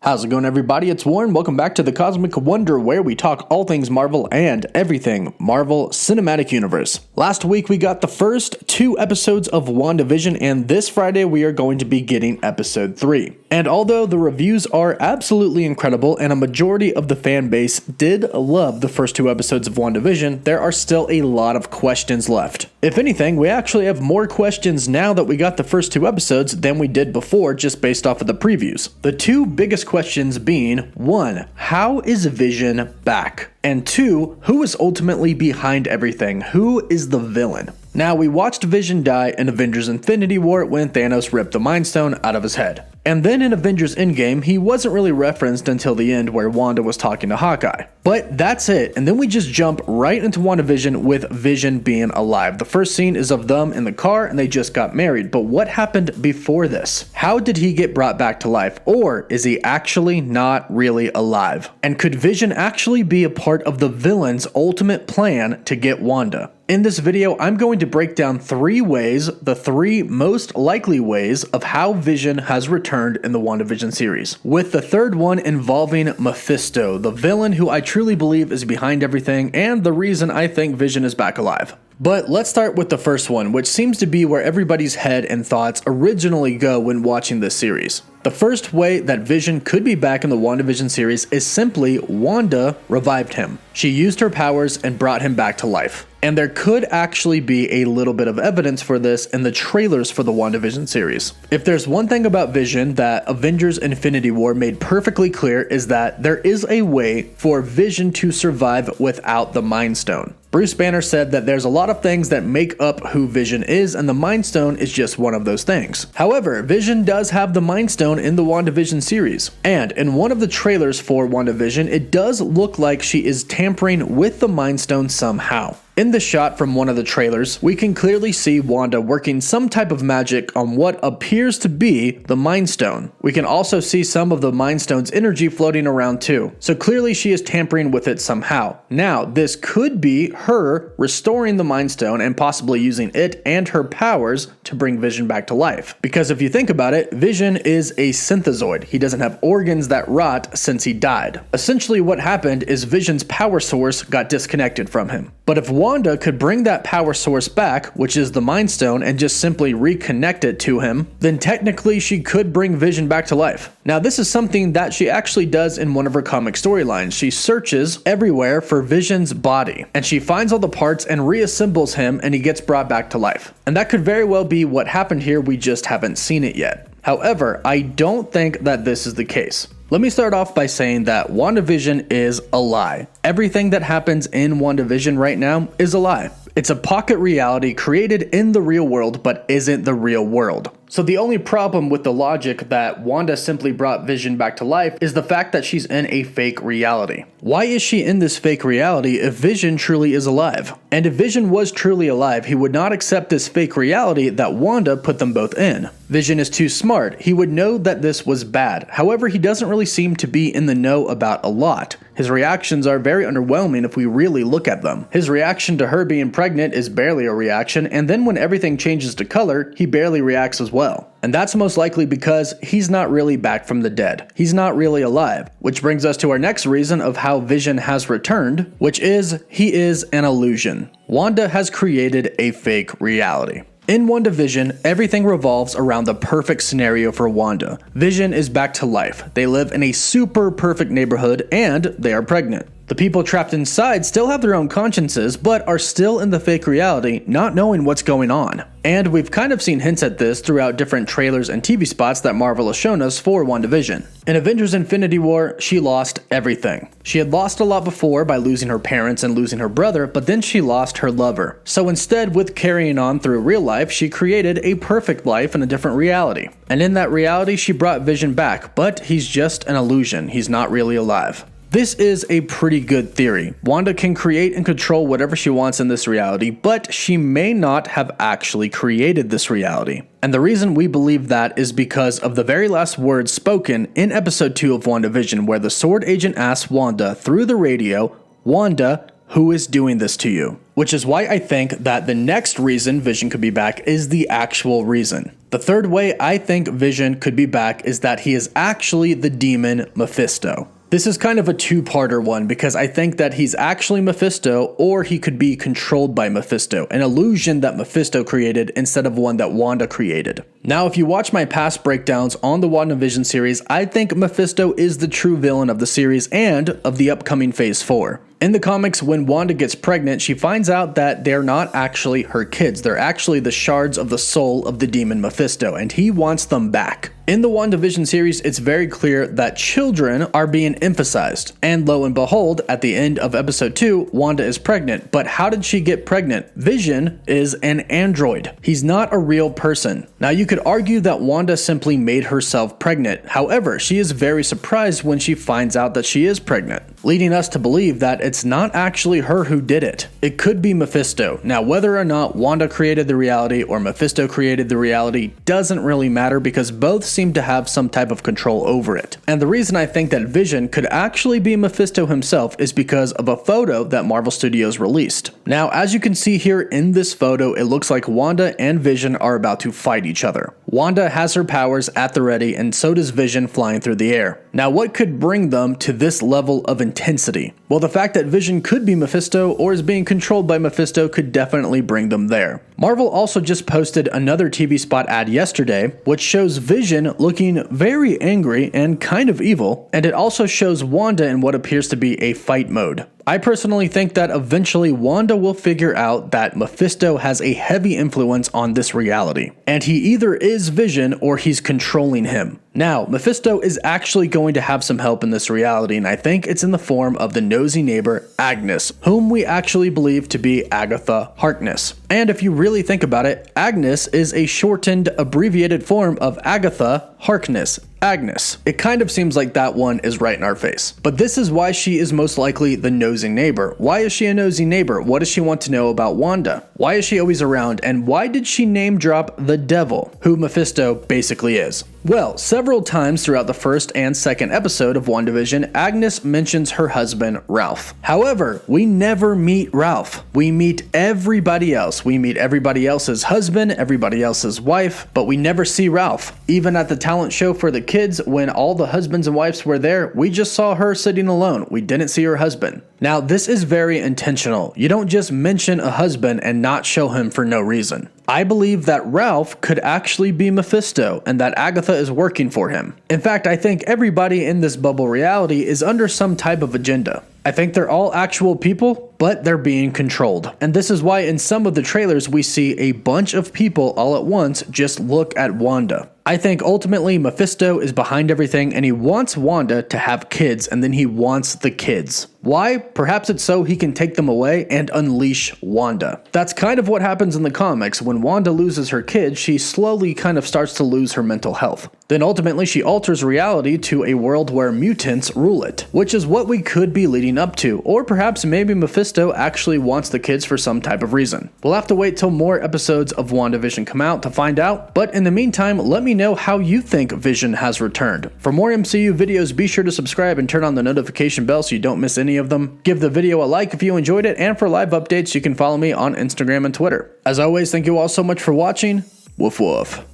How's it going, everybody? It's Warren. Welcome back to the Cosmic Wonder, where we talk all things Marvel and everything Marvel Cinematic Universe. Last week, we got the first 2 episodes of Wandavision, and this Friday, we are going to be getting episode 3. And although the reviews are absolutely incredible, and a majority of the fan base did love the first 2 episodes of Wandavision, there are still a lot of questions left. If anything, we actually have more questions now that we got the first 2 episodes than we did before, just based off of the previews. The 2 biggest questions being, 1, how is Vision back? And 2, who is ultimately behind everything? Who is the villain? Now, we watched Vision die in Avengers Infinity War when Thanos ripped the Mind Stone out of his head. And then in Avengers Endgame, he wasn't really referenced until the end where Wanda was talking to Hawkeye. But that's it, and then we just jump right into WandaVision with Vision being alive. The first scene is of them in the car and they just got married, but what happened before this? How did he get brought back to life, or is he actually not really alive? And could Vision actually be a part of the villain's ultimate plan to get Wanda? In this video, I'm going to break down 3 ways, the 3 most likely ways of how Vision has returned in the WandaVision series, with the third one involving Mephisto, the villain who I truly believe is behind everything and the reason I think Vision is back alive. But let's start with the first one, which seems to be where everybody's head and thoughts originally go when watching this series. The first way that Vision could be back in the WandaVision series is simply Wanda revived him. She used her powers and brought him back to life. And there could actually be a little bit of evidence for this in the trailers for the WandaVision series. If there's one thing about Vision that Avengers Infinity War made perfectly clear, is that there is a way for Vision to survive without the Mind Stone. Bruce Banner said that there's a lot of things that make up who Vision is, and the Mind Stone is just one of those things. However, Vision does have the Mind Stone in the WandaVision series, and in one of the trailers for WandaVision, it does look like she is tampering with the Mind Stone somehow. In the shot from one of the trailers, we can clearly see Wanda working some type of magic on what appears to be the Mind Stone. We can also see some of the Mind Stone's energy floating around too, so clearly she is tampering with it somehow. Now, this could be her restoring the Mind Stone and possibly using it and her powers to bring Vision back to life. Because if you think about it, Vision is a synthezoid. He doesn't have organs that rot since he died. Essentially what happened is Vision's power source got disconnected from him. But if Wanda could bring that power source back, which is the Mind Stone, and just simply reconnect it to him, then technically she could bring Vision back to life. Now, this is something that she actually does in one of her comic storylines. She searches everywhere for Vision's body, and she finds all the parts and reassembles him, and he gets brought back to life. And that could very well be what happened here, we just haven't seen it yet. However, I don't think that this is the case. Let me start off by saying that WandaVision is a lie. Everything that happens in WandaVision right now is a lie. It's a pocket reality created in the real world but isn't the real world. So the only problem with the logic that Wanda simply brought Vision back to life is the fact that she's in a fake reality. Why is she in this fake reality if Vision truly is alive? And if Vision was truly alive, he would not accept this fake reality that Wanda put them both in. Vision is too smart. He would know that this was bad. However, he doesn't really seem to be in the know about a lot. His reactions are very underwhelming if we really look at them. His reaction to her being pregnant is barely a reaction, and then when everything changes to color, he barely reacts as well. And that's most likely because he's not really back from the dead. He's not really alive. Which brings us to our next reason of how Vision has returned, which is he is an illusion. Wanda has created a fake reality. In WandaVision, everything revolves around the perfect scenario for Wanda. Vision is back to life. They live in a super perfect neighborhood and they are pregnant. The people trapped inside still have their own consciences, but are still in the fake reality, not knowing what's going on. And we've kind of seen hints at this throughout different trailers and TV spots that Marvel has shown us for WandaVision. In Avengers Infinity War, she lost everything. She had lost a lot before by losing her parents and losing her brother, but then she lost her lover. So instead, with carrying on through real life, she created a perfect life in a different reality. And in that reality, she brought Vision back, but he's just an illusion. He's not really alive. This is a pretty good theory. Wanda can create and control whatever she wants in this reality, but she may not have actually created this reality. And the reason we believe that is because of the very last words spoken in episode 2 of WandaVision, where the Sword Agent asks Wanda through the radio, "Wanda, Who is doing this to you? Which is why I think that the next reason Vision could be back is the actual reason. The third way I think Vision could be back is that he is actually the demon Mephisto. This is kind of a two-parter one because I think that he's actually Mephisto, or he could be controlled by Mephisto, an illusion that Mephisto created instead of one that Wanda created. Now, if you watch my past breakdowns on the Wandavision series, I think Mephisto is the true villain of the series and of the upcoming Phase 4. In the comics, when Wanda gets pregnant, she finds out that they're not actually her kids. They're actually the shards of the soul of the demon Mephisto, and he wants them back. In the WandaVision series, it's very clear that children are being emphasized. And lo and behold, at the end of episode 2, Wanda is pregnant. But how did she get pregnant? Vision is an android. He's not a real person. Now, you could argue that Wanda simply made herself pregnant. However, she is very surprised when she finds out that she is pregnant, leading us to believe that it's not actually her who did it. It could be Mephisto. Now, whether or not Wanda created the reality or Mephisto created the reality doesn't really matter because both seem to have some type of control over it. And the reason I think that Vision could actually be Mephisto himself is because of a photo that Marvel Studios released. Now, as you can see here in this photo, it looks like Wanda and Vision are about to fight each other. Wanda has her powers at the ready, and so does Vision flying through the air. Now, what could bring them to this level of intensity? Well, the fact that Vision could be Mephisto or is being controlled by Mephisto could definitely bring them there. Marvel also just posted another TV spot ad yesterday, which shows Vision looking very angry and kind of evil, and it also shows Wanda in what appears to be a fight mode. I personally think that eventually Wanda will figure out that Mephisto has a heavy influence on this reality, and he either is Vision or he's controlling him. Now, Mephisto is actually going to have some help in this reality, and I think it's in the form of the nosy neighbor Agnes, whom we actually believe to be Agatha Harkness. And if you really think about it, Agnes is a shortened, abbreviated form of Agatha Harkness. Agnes. It kind of seems like that one is right in our face. But this is why she is most likely the nosy neighbor. Why is she a nosy neighbor? What does she want to know about Wanda? Why is she always around? And why did she name drop the devil, who Mephisto basically is? Well, several times throughout the first and second episode of WandaVision, Agnes mentions her husband, Ralph. However, we never meet Ralph. We meet everybody else. We meet everybody else's husband, everybody else's wife, but we never see Ralph. Even at the talent show for the kids, when all the husbands and wives were there, we just saw her sitting alone. We didn't see her husband. Now, this is very intentional. You don't just mention a husband and not show him for no reason. I believe that Ralph could actually be Mephisto and that Agatha is working for him. In fact, I think everybody in this bubble reality is under some type of agenda. I think they're all actual people, but they're being controlled. And this is why in some of the trailers we see a bunch of people all at once just look at Wanda. I think ultimately Mephisto is behind everything and he wants Wanda to have kids and then he wants the kids. Why? Perhaps it's so he can take them away and unleash Wanda. That's kind of what happens in the comics. When Wanda loses her kids, she slowly kind of starts to lose her mental health. Then ultimately she alters reality to a world where mutants rule it, which is what we could be leading up to. Or perhaps maybe Mephisto actually wants the kids for some type of reason. We'll have to wait till more episodes of WandaVision come out to find out, but in the meantime, let me know how you think Vision has returned. For more MCU videos, be sure to subscribe and turn on the notification bell so you don't miss any of them. Give the video a like if you enjoyed it, and for live updates, you can follow me on Instagram and Twitter. As always, thank you all so much for watching. Woof woof.